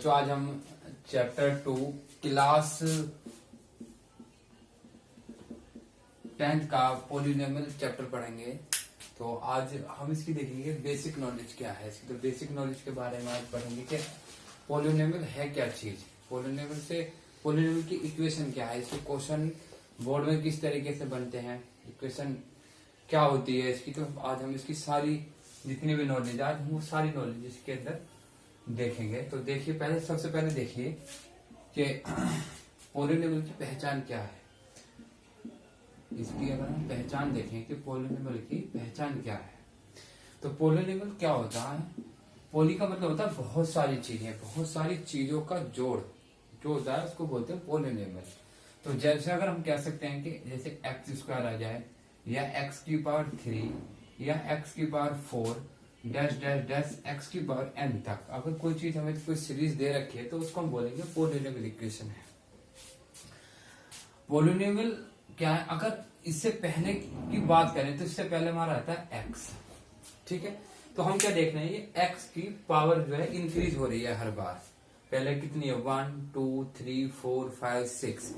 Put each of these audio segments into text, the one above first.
बच्चों आज हम चैप्टर 2 क्लास 10th का पॉलिनोमियल चैप्टर पढ़ेंगे। तो आज हम इसकी देखेंगे बेसिक नॉलेज क्या है इसकी। तो बेसिक नॉलेज के बारे में आज पढ़ेंगे कि पॉलिनोमियल है क्या चीज, पॉलिनोमियल की इक्वेशन क्या है, इसके क्वेश्चन बोर्ड में किस तरीके से बनते हैं, इक्वेशन क्या होती है इसकी। तो आज हम इसकी सारी जितनी भी नॉलेज आज हम वो सारी नॉलेज इसके अंदर देखेंगे। तो देखिए सबसे पहले देखिए कि पॉलिनोमियल की पहचान क्या है। इसकी अगर हम पहचान देखें कि पॉलिनोमियल की पहचान क्या है, तो पॉलिनोमियल क्या होता है। पॉली का मतलब होता है बहुत सारी चीजें, बहुत सारी चीजों का जोड़ जो होता है उसको बोलते हैं पॉलिनोमियल। तो जैसे अगर हम कह सकते हैं कि जैसे एक्स स्क्वायर आ जाए या एक्स की पावर 3 या एक्स की power 4 dash dash dash x की पावर n तक, अगर कोई चीज हमें कोई सीरीज दे रखी है तो उसको हम बोलेंगे पॉलिनोमियल इक्वेशन है। पॉलिनोमियल क्या है, अगर इससे पहले की बात करें तो इससे पहले हमारा आता है x, ठीक है। तो हम क्या देख रहे हैं, ये x की पावर जो है इंक्रीज हो रही है हर बार। पहले कितनी है 1 2 3 4 5 6,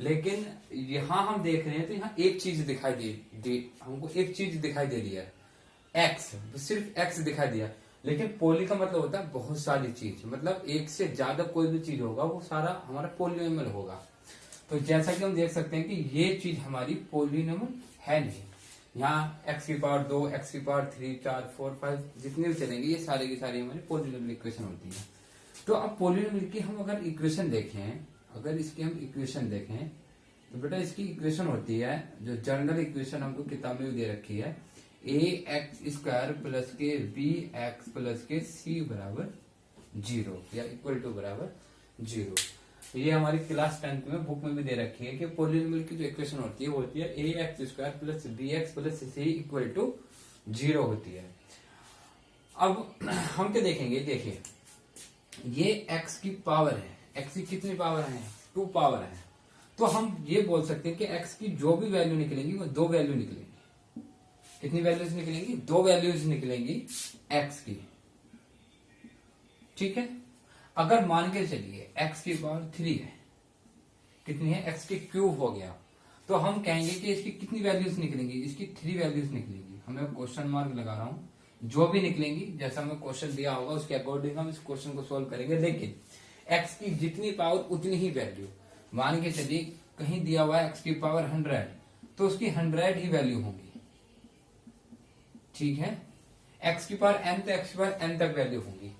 लेकिन यहां हम देख रहे हैं तो यहाँ एक चीज दिखाई दे हमको एक चीज दिखाई दे रही है x, सिर्फ x दिखाई दिया। लेकिन पॉली का मतलब होता है बहुत सारी चीज, मतलब एक से ज्यादा कोई भी चीज होगा वो सारा हमारा पॉलिनोमियल होगा। तो जैसा कि हम देख सकते हैं कि ये चीज हमारी पॉलिनोमियल है नहीं। यहाँ x की पावर 2 x की पावर 3 4 4 5 जितने भी चलेंगे ये सारे की सारी हमारी पॉलिनोमियल इक्वेशन होती है। तो अब पॉलिनोमियल की हम अगर इक्वेशन देखें, अगर इसकी हम इक्वेशन देखें तो बेटा इसकी इक्वेशन होती है जो जनरल इक्वेशन हमको किताब में दे रखी है, ए एक्स स्क्वायर प्लस के बी एक्स प्लस के सी बराबर 0 या इक्वल टू बराबर 0। ये हमारी क्लास 10th में बुक में भी दे रखी है कि पॉलिनोमियल की जो इक्वेशन होती है वो होती है a x square plus b x plus c equal to 0 होती है। अब हम क्या देखेंगे, देखिए ये x की पावर है, x की कितनी पावर है 2 पावर है। तो हम ये बोल सकते हैं कि x की जो भी वैल्यू निकलेंगी वो 2 वैल्यू निकलेंगी। कितनी वैल्यूज निकलेंगी, 2 वैल्यूज निकलेंगी x की, ठीक है। अगर मान के चलिए x की पावर 3 है, कितनी है x की क्यूब हो गया, तो हम कहेंगे कि इसकी कितनी वैल्यूज निकलेंगी, इसकी 3 वैल्यूज निकलेंगी। हमें क्वेश्चन मार्क लगा रहा हूं, जो भी निकलेंगी जैसा हमें क्वेश्चन दिया होगा उसके अकॉर्डिंग हम इस क्वेश्चन को सोल्व करेंगे। लेकिन x की जितनी पावर उतनी ही वैल्यू, मान के चलिए कहीं दिया हुआ है x की पावर 100 तो उसकी 100 ही वैल्यू होंगी, ठीक है। x की पावर n तो x की पावर n तक वैल्यू होंगी।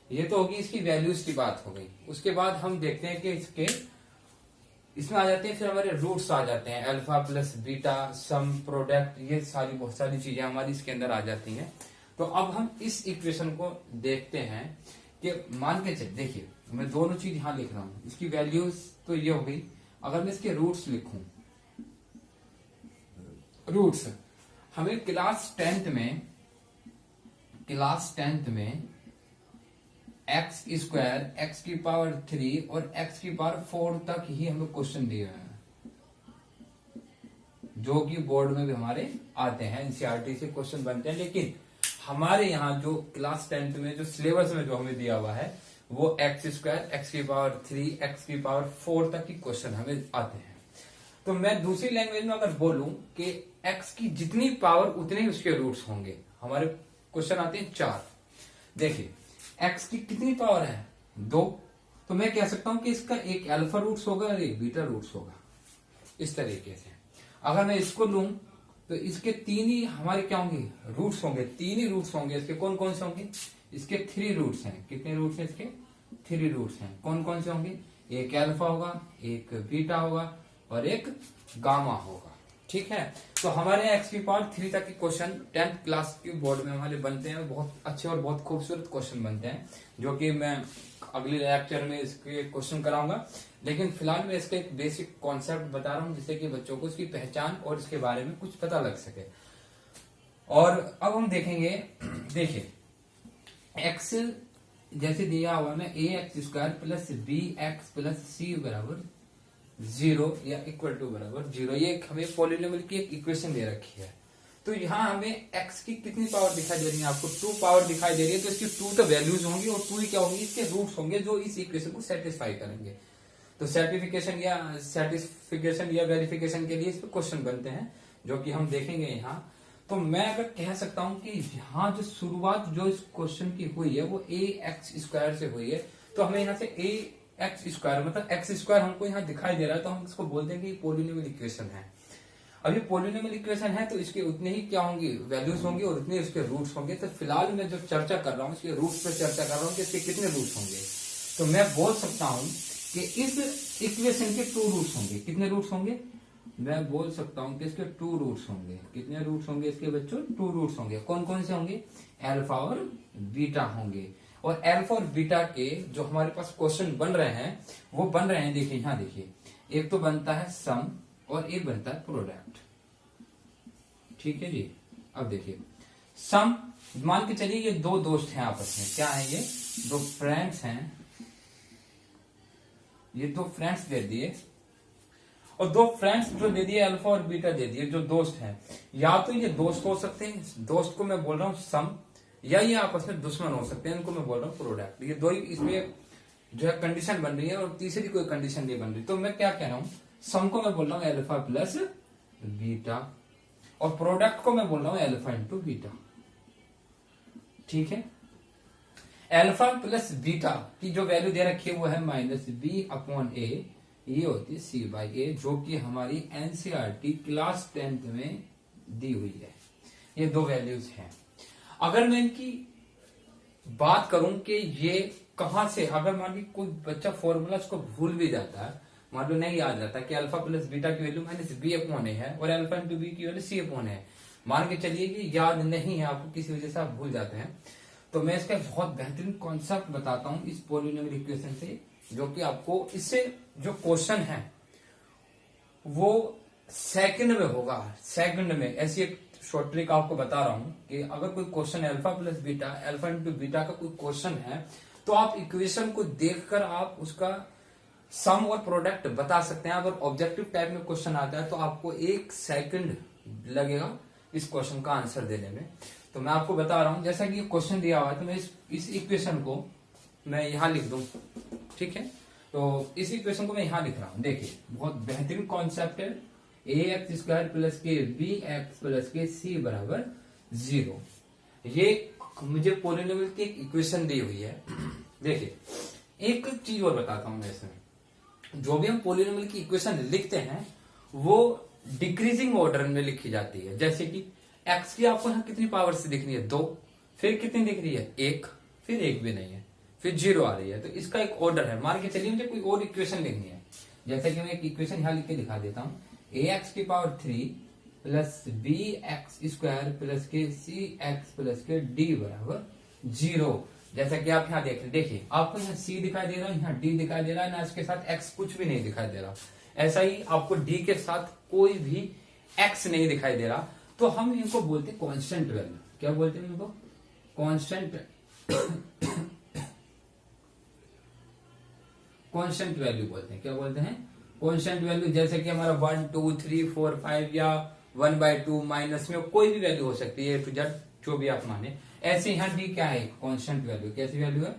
ये तो होगी इसकी वैल्यूज की बात हो गई। उसके बाद हम देखते हैं कि इसमें आ जाते हैं फिर हमारे रूट्स आ जाते हैं, alpha plus beta some product, ये सारी बहुत सारी चीजें हमारी इसके अंदर आ जाती हैं। तो अब हम इस इक्वेशन को देखते हैं कि मान के चलिए, देखिए मैं दोनों चीज यहां लिख रहा हूं, इसकी वैल्यूज तो ये हो गई। अगर मैं इसके रूट्स लिखूं, रूट्स हमें क्लास 10th में एक्स स्क्वायर एक्स की पावर 3 और एक्स की पावर 4 तक ही हमें क्वेश्चन दिए हुए हैं, जो कि बोर्ड में भी हमारे आते हैं, एनसीईआरटी से क्वेश्चन बनते हैं। लेकिन हमारे यहाँ जो क्लास 10th में जो सिलेबस में जो हमें दिया हुआ है वो एक्स स्क्वायर एक्स की पावर 3 एक्स की पावर 4 तक ही क्वेश्चन हमें आते हैं। तो मैं दूसरी लैंग्वेज में अगर बोलूं कि एक्स की जितनी पावर उतने ही उसके रूट्स होंगे, हमारे क्वेश्चन आते हैं 4। देखिए x की कितनी पावर है 2, तो मैं कह सकता हूं कि इसका एक अल्फा रूट्स होगा और एक बीटा रूट्स होगा, इस तरीके से। अगर मैं इसको लूं तो इसके 3 ही हमारे क्या होंगे, रूट्स होंगे, 3 ही रूट्स होंगे। इसके कौन कौन से होंगे, इसके 3 रूट्स हैं। कितने रूट्स हैं इसके, 3 रूट्स हैं। कौन कौन से होंगे, एक अल्फा होगा, एक बीटा होगा और एक गामा होगा, ठीक है। तो हमारे यहाँ x की पावर 3 तक के क्वेश्चन 10th क्लास के बोर्ड में हमारे बनते हैं, बहुत अच्छे और बहुत खूबसूरत क्वेश्चन बनते हैं, जो कि मैं अगले लेक्चर में इसके क्वेश्चन कराऊंगा। लेकिन फिलहाल मैं इसका एक बेसिक कॉन्सेप्ट बता रहा हूँ जिससे कि बच्चों को इसकी पहचान और इसके बारे में कुछ पता लग सके। और अब हम देखेंगे, देखिए x जैसे दिया हुआ है a x square plus b x plus c बराबर 0 या इक्वल टू बराबर 0, ये हमें पॉलिनोमियल की एक इक्वेशन दे रखी है। तो यहाँ हमें x की कितनी पावर दिखाई दे रही है आपको 2 पावर दिखाई दे रही है, तो इसकी 2 तो वैल्यूज होंगी और 2 ही क्या होंगी इसके रूट्स होंगे जो इस इक्वेशन को सेटिस्फाई करेंगे। तो सेटिस्फिकेशन या वेरिफिकेशन के लिए इस पे क्वेश्चन बनते हैं जो कि हम देखेंगे यहाँ। तो मैं अगर कह सकता हूं कि यहाँ जो शुरुआत जो इस क्वेश्चन की हुई है वो ax² से हुई है, तो हमें यहाँ से ax² मतलब x² हमको यहाँ दिखाई दे रहा है, तो हम इसको बोलते हैं कि पॉलिनोमियल इक्वेशन है। अब ये पॉलिनोमियल इक्वेशन है तो इसके उतने ही क्या होंगी वैल्यूज होंगी और उतने उसके रूट्स होंगे। तो फिलहाल मैं जो चर्चा कर रहा हूँ इसके रूट्स पे चर्चा कर रहा हूँ कि इसके कितने रूट्स होंगे। तो मैं बोल सकता हूँ कि इस इक्वेशन के 2 रूट्स होंगे। कितने रूट्स होंगे? मैं बोल सकता हूँ कि इसके 2 रूट्स होंगे। कितने रूट्स होंगे इसके बच्चों? 2 रूट्स होंगे। कौन कौन से होंगे? अल्फा और बीटा होंगे। और अल्फा और बीटा के जो हमारे पास क्वेश्चन बन रहे हैं वो बन रहे हैं, देखिए यहाँ देखिए, एक तो बनता है सम और एक बनता है प्रोडक्ट। ठीक है जी। अब देखिए सम, मान के चलिए ये 2 दोस्त हैं आपस में। क्या है ये? 2 फ्रेंड्स हैं। ये 2 फ्रेंड्स दे दिए और 2 फ्रेंड्स जो दे दिए अल्फा और बीटा दे दिए, जो दोस्त हैं। या तो ये दोस्त हो सकते हैं, दोस्त को मैं बोल रहा हूं सम, या ये आपस में दुश्मन हो सकते हैं, इनको मैं बोल रहा हूं प्रोडक्ट। ये 2 ही इसमें जो है कंडीशन बन रही है और तीसरी कोई कंडीशन नहीं बन रही। तो मैं क्या कह रहा हूं, सम को मैं बोल रहा हूं अल्फा प्लस बीटा और प्रोडक्ट को मैं बोल रहा हूं अल्फा इंटू बीटा। ठीक है। अल्फा प्लस बीटा की जो वैल्यू दे रखी है वो है -b/a, ये होती है c/a, जो कि हमारी एनसीईआरटी क्लास 10th में दी हुई है। ये 2 वैल्यूज हैं। अगर मैं इनकी बात करूं कि ये कहां से, अगर मान ली कोई बच्चा फॉर्मूला को भूल भी जाता है, मान लो नहीं याद रहता कि अल्फा प्लस बीटा की वैल्यू -b/a है और अल्फा इंटू बी की वैल्यू c/a है, मान के चलिए कि याद नहीं है आपको, किसी वजह से आप भूल जाते हैं, तो मैं इसका बहुत बेहतरीन कॉन्सेप्ट बताता हूं इस पॉलिनोमियल इक्वेशन से, जो कि आपको इससे जो क्वेश्चन है वो सेकंड में होगा। सेकंड में ऐसी एक शॉर्ट ट्रिक आपको बता रहा हूं कि अगर कोई question alpha plus beta, alpha into beta का कोई क्वेश्चन है, तो आप इक्वेशन को देखकर आप उसका सम और प्रोडक्ट बता सकते हैं। अगर ऑब्जेक्टिव टाइप में क्वेश्चन आता है तो आपको 1 सेकंड लगेगा इस क्वेश्चन का आंसर देने में। तो मैं आपको बता रहा हूं, जैसा कि क्वेश्चन दिया हुआ है तो मैं इस इक्वेशन को मैं यहां लिख दूं। ठीक है। तो इस इक्वेशन को मैं यहां लिख रहा हूं। देखिए बहुत बेहतरीन कॉन्सेप्ट है। ax² प्लस के bx प्लस के c बराबर 0, ये मुझे पॉलिनोमियल की एक इक्वेशन दी हुई है। देखिए एक चीज और बताता हूं मैं इसमें, जो भी हम पॉलिनोमियल की इक्वेशन लिखते हैं वो डिक्रीजिंग ऑर्डर में लिखी जाती है। जैसे कि x की आपको यहाँ कितनी पावर से दिख रही है? 2, फिर कितनी दिख रही है? 1, फिर 1 भी नहीं है, फिर 0 आ रही है। तो इसका एक ऑर्डर है। मान के चलिए मुझे कोई और इक्वेशन लिखनी है, जैसे कि मैं एक इक्वेशन यहाँ लिख के दिखा देता हूँ, ax की पावर 3 प्लस bx² प्लस के cx प्लस के d बराबर 0। जैसा कि आप यहाँ देख रहे, देखिए आपको यहाँ c दिखाई दे रहा है, यहाँ d दिखाई दे रहा है ना, इसके साथ x कुछ भी नहीं दिखाई दे रहा। ऐसा ही आपको d के साथ कोई भी x नहीं दिखाई दे रहा। तो हम इनको बोलते हैं कांस्टेंट वैल्यू। क्या बोलते हैं इनको? कांस्टेंट वैल्यू बोलते हैं। क्या बोलते हैं? Constant value. जैसे कि हमारा 1 2 3 4 5 या 1/2 माइनस में कोई भी वैल्यू हो सकती है, A to Z जो भी आप माने। ऐसे यहाँ डी क्या है? Constant value. कैसी वैल्यू है?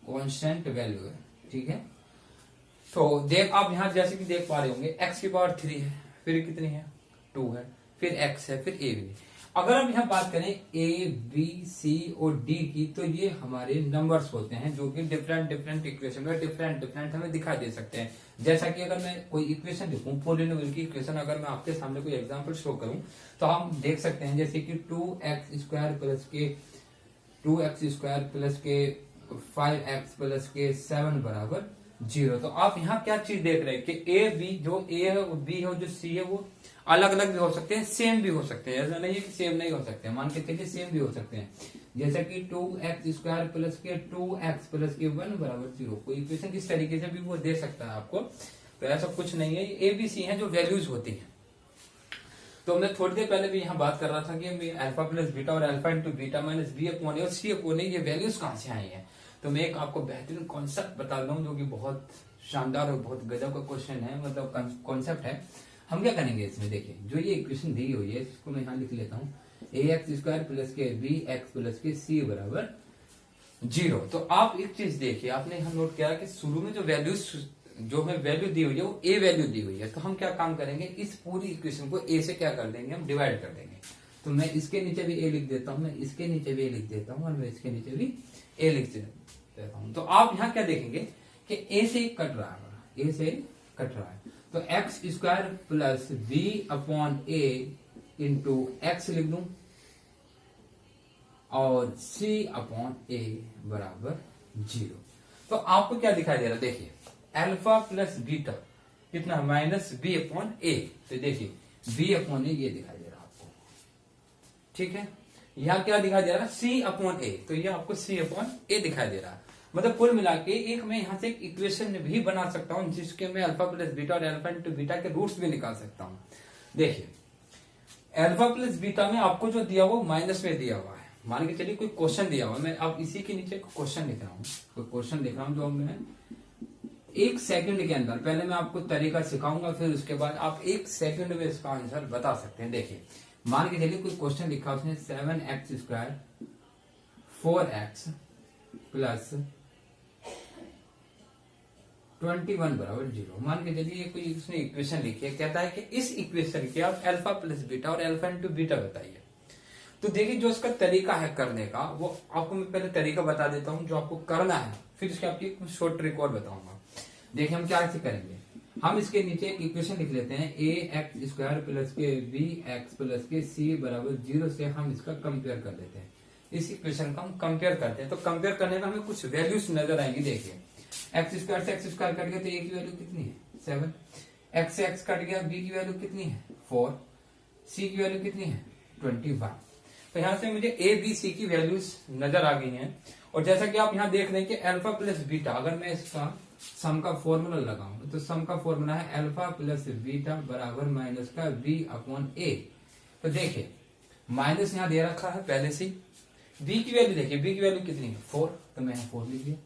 कांस्टेंट वैल्यू है। ठीक है। तो देख आप यहाँ जैसे कि देख पा रहे होंगे x की पावर 3 है, फिर कितनी है? 2 है, फिर x है, फिर a भी। अगर हम यहाँ बात करें a, b, c और d की, तो ये हमारे नंबर्स होते हैं जो कि डिफरेंट इक्वेशन में डिफरेंट हमें दिखाई दे सकते हैं। जैसा कि अगर मैं कोई इक्वेशन लिखूं, पॉलिनोमियल की इक्वेशन, अगर मैं आपके सामने कोई एग्जांपल शो करूं तो हम देख सकते हैं जैसे कि 2x² प्लस के 5x प्लस के 7 बराबर 0। तो आप यहाँ क्या चीज देख रहे हैं कि a b, जो a है वो b है, जो c है वो अलग अलग भी हो सकते हैं, सेम भी हो सकते हैं। ऐसा नहीं है कि सेम नहीं हो सकते हैं, मान के चलिए सेम भी हो सकते हैं। जैसा कि 2x² प्लस के 2x प्लस के 1 बराबर 0, कोई इक्वेशन इस तरीके से भी वो दे सकता है आपको। तो ऐसा कुछ नहीं है, ए बी सी है जो वैल्यूज होती है। तो मैं थोड़ी देर पहले भी यहाँ बात कर रहा था कि अल्फा प्लस बीटा और alpha into beta minus b upon a और सी अपॉन ए, ये वैल्यूज कहाँ से आई है? तो मैं एक आपको बेहतरीन कॉन्सेप्ट बता दूं जो कि बहुत शानदार और बहुत गजब का क्वेश्चन है, मतलब कॉन्सेप्ट है। हम क्या करेंगे इसमें, देखिए जो ये इक्वेशन दी हुई है इसको मैं यहाँ लिख लेता हूँ, ए एक्स स्क्वायर प्लस के बी एक्स प्लस के सी बराबर 0। तो आप एक चीज देखिए, आपने यहाँ नोट किया कि शुरू में जो वैल्यू दी हुई है वो ए वैल्यू दी हुई है। तो हम क्या काम करेंगे, इस पूरी इक्वेशन को ए से क्या कर देंगे, हम डिवाइड कर देंगे। तो मैं इसके नीचे भी ए लिख देता हूँ, मैं इसके नीचे भी ए लिख देता हूँ, और मैं इसके नीचे भी ए लिख देता हूँ। तो आप यहाँ क्या देखेंगे कि ए से कट रहा है, ए से कट रहा है। तो x square plus b upon a into x लिख दूं और सी अपॉन ए बराबर 0। तो आपको क्या दिखाई दे रहा है, देखिए अल्फा प्लस बीटा कितना, माइनस बी अपॉन ए। तो देखिए बी अपॉन ए ये दिखाई दे रहा है आपको, ठीक है। यहाँ क्या दिखाई दे रहा है, सी अपॉन ए। तो ये आपको सी अपॉन ए दिखाई दे रहा है। मतलब कुल मिला के एक मैं यहाँ से एक इक्वेशन भी बना सकता हूँ जिसके मैं अल्फा प्लस बीटा और अल्फा इंटू बीटा के रूट्स भी निकाल सकता हूँ। देखिए अल्फा प्लस बीटा में आपको जो दिया हुआ माइनस में दिया हुआ है, मान के चलिए कोई क्वेश्चन दिया हुआ है, मैं अब इसी के नीचे क्वेश्चन लिख रहा हूँ, कोई क्वेश्चन लिख रहा हूँ जो मैं 1 सेकंड के अंदर, पहले मैं आपको तरीका सिखाऊंगा, फिर उसके बाद आप 1 सेकंड में इसका आंसर बता सकते हैं। देखिए मान के चलिए कोई क्वेश्चन लिखा उसने 7x स्क्वायर 4x प्लस 21 बराबर 0। मान के चलिए कोई उसने इक्वेशन लिखी है, कहता है कि इस इक्वेशन के आप अल्फा प्लस बीटा और अल्फा इंटू बीटा बताइए। तो देखिए जो उसका तरीका है करने का, वो आपको मैं पहले तरीका बता देता हूँ जो आपको करना है, फिर उसके आपकी कुछ शॉर्ट ट्रिक और बताऊंगा। देखिए हम क्या ऐसे करेंगे, हम इसके नीचे एक इक्वेशन लिख लेते हैं, ए एक्स स्क्वायर प्लस के बी एक्स प्लस के सी बराबर 0 से हम इसका कंपेयर कर लेते हैं। इस इक्वेशन का हम कंपेयर करते हैं, तो कंपेयर करने में हमें कुछ वैल्यूज नजर आएंगी। देखिए एक्स स्क्वायर से एक्स स्क्वायर कट गया तो ए की वैल्यू कितनी है 7, एक्स से एक्स कट गया, बी की वैल्यू कितनी है 4, सी की वैल्यू कितनी है 21। तो यहाँ से मुझे ए बी सी की वैल्यूज नजर आ गई हैं। और जैसा कि आप यहाँ देख रहे हैं कि अल्फा प्लस बीटा, अगर मैं इसका सम का फॉर्मूला लगाऊं तो सम का फॉर्मूला है अल्फा प्लस बीटा बराबर माइनस का बी अपॉन ए। तो देखिए माइनस यहाँ दे रखा है पहले से। बी की वैल्यू देखिए, बी की वैल्यू कितनी है 4, तो मैं 4 लिख दिया।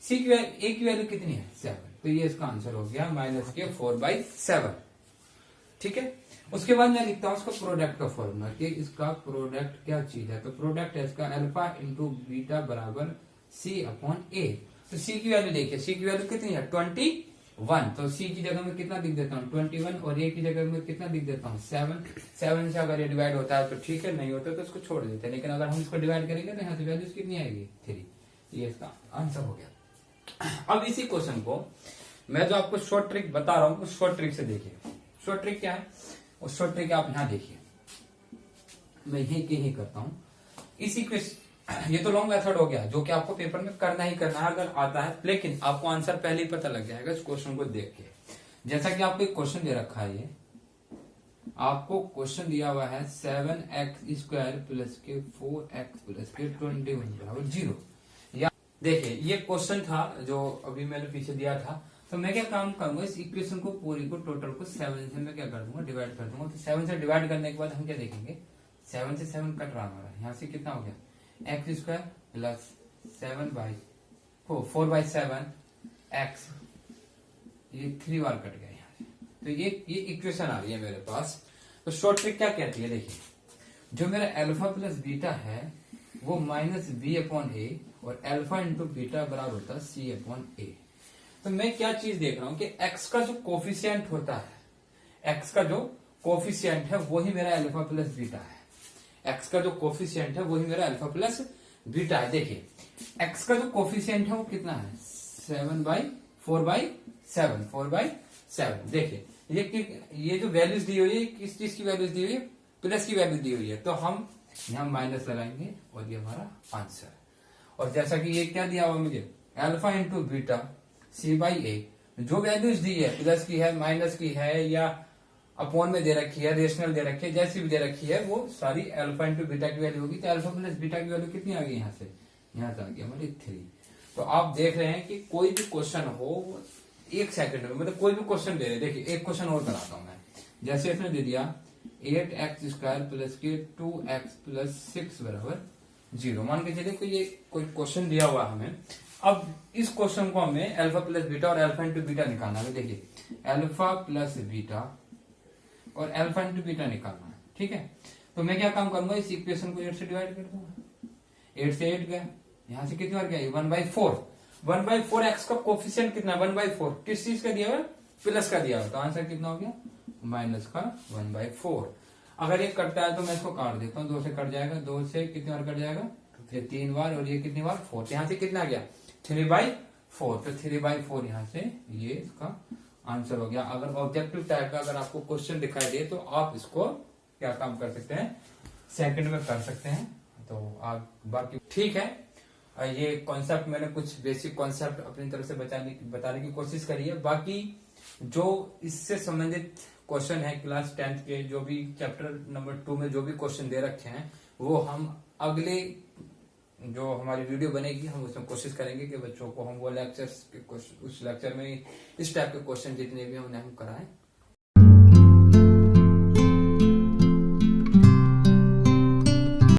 सी की वैल्यू, ए की वैल्यू कितनी है 7, तो ये इसका आंसर हो गया माइनस के 4/7। ठीक है, उसके बाद मैं लिखता हूं उसका प्रोडक्ट का फॉर्मूला कि इसका प्रोडक्ट क्या चीज है। तो प्रोडक्ट है इसका अल्फा इंटू बीटा बराबर सी अपॉन ए। तो सी की वैल्यू देखिए, सी की वैल्यू कितनी है 21। तो सी की जगह में कितना लिख देता हूँ 21, और ए की जगह में कितना लिख देता हूँ 7 से अगर ये डिवाइड होता है तो ठीक है, नहीं होता तो इसको छोड़ देते हैं। लेकिन अगर हम इसको डिवाइड करेंगे तो यहाँ से वैल्यूज कितनी आएगी 3। ये इसका आंसर हो गया। अब इसी क्वेश्चन को मैं जो आपको शॉर्ट ट्रिक बता रहा हूँ उस शॉर्ट ट्रिक से देखिए। शॉर्ट ट्रिक क्या है, उस शॉर्ट ट्रिक आप यहाँ देखिए, मैं यही करता हूँ। इसी क्वेश्चन, ये तो लॉन्ग मेथड हो गया जो कि आपको पेपर में करना ही करना है अगर आता है, लेकिन आपको आंसर पहले ही पता लग जाएगा इस क्वेश्चन को देख के। जैसा कि आपको एक क्वेश्चन दे रखा है, ये आपको क्वेश्चन दिया हुआ है 7x स्क्वायर प्लस के 4x प्लस के 21 बराबर 0। देखिए ये क्वेश्चन था जो अभी मैंने पीछे दिया था। तो मैं क्या काम करूंगा, इस इक्वेशन को पूरी को टोटल को 7 से मैं क्या कर दूंगा डिवाइड कर दूंगा। तो 7 से डिवाइड करने के बाद हम क्या देखेंगे, 7 से 7 कट रहा हमारा, यहाँ से कितना हो गया एक्स स्क्वायर प्लस 4/7 एक्स, ये 3 बार कट गया यहाँ से। तो ये इक्वेशन आ रही है मेरे पास। तो शॉर्ट ट्रिक क्या कहती है, देखिए जो मेरा अल्फा प्लस बीटा है वो माइनस बी अपॉन ए और अल्फा इंटू बीटा बराबर होता है सी अपॉन ए। तो मैं क्या चीज देख रहा हूं कि एक्स का जो कोफिशिएंट होता है, एक्स का जो कोफिशिएंट है वही मेरा अल्फा प्लस बीटा है। एक्स का जो कोफिशिएंट है वही मेरा अल्फा प्लस बीटा है। देखिए एक्स का जो कोफिशिएंट है वो कितना है 4/7। देखिए ये जो वैल्यूज दी हुई है किस चीज की वैल्यूज दी हुई है, प्लस की वैल्यू दी हुई है। तो हम यहाँ माइनस लगाएंगे और ये हमारा आंसर। और जैसा कि ये क्या दिया हुआ मुझे अल्फा इंटू बीटा C/A, जो वैल्यूज दी है प्लस की है माइनस की है या अपॉन में दे रखी है, रेशनल दे रखी है, जैसी भी दे रखी है वो सारी अल्फा इंटू बीटा की वैल्यू होगी। तो अल्फा प्लस बीटा की वैल्यू कितनी आ गई यहाँ से, यहाँ से आ गई हमारी 3। तो आप देख रहे हैं कि कोई भी क्वेश्चन हो 1 सेकंड में, मतलब कोई भी क्वेश्चन दे रहे, देखिए एक क्वेश्चन और कराता हूं मैं। जैसे इसने दे दिया 8x स्क्वायर प्लस के 2x प्लस 6 बराबर 0। मान के चलिए कोई क्वेश्चन दिया हुआ हमें। अब इस क्वेश्चन को हमें अल्फा प्लस बीटा और अल्फा इंटू बीटा निकालना है। देखिए अल्फा प्लस बीटा और अल्फा इंटू बीटा निकालना है। ठीक है, तो मैं क्या काम करूंगा, इस इक्वेशन को 8 से डिवाइड कर दूंगा। 8 से 8 गया, यहां से कितनी बार गया, 1/4। 1/4 एक्स का कोफिशिएंट कितना, 1/4 किस चीज का दिया हुआ, प्लस का दिया हुआ, तो आंसर कितना हो गया, माइनस का 1/4। अगर ये कटता है तो मैं इसको काट देता हूँ, 2 से कट जाएगा, 2 से कितनी बार कट जाएगा, ये 3 बार, और ये कितनी बार, 4। यहाँ से कितना गया, 3/4, तो 3/4 यहाँ से ये इसका आंसर हो गया। अगर ऑब्जेक्टिव टाइप का अगर आपको क्वेश्चन दिखाई दे तो आप इसको क्या काम कर सकते हैं, सेकंड में कर सकते हैं। तो आप बाकी ठीक है, ये कॉन्सेप्ट मैंने कुछ बेसिक कॉन्सेप्ट अपनी तरफ से बताने की कोशिश करी है। बाकी जो इससे संबंधित क्वेश्चन है क्लास 10th के, जो भी चैप्टर नंबर 2 में जो भी क्वेश्चन दे रखे हैं, वो हम अगले जो हमारी वीडियो बनेगी हम उसमें कोशिश करेंगे कि बच्चों को हम वो लेक्चर्स के उस लेक्चर में इस टाइप के क्वेश्चन जितने भी हैं उन्हें हम कराएं।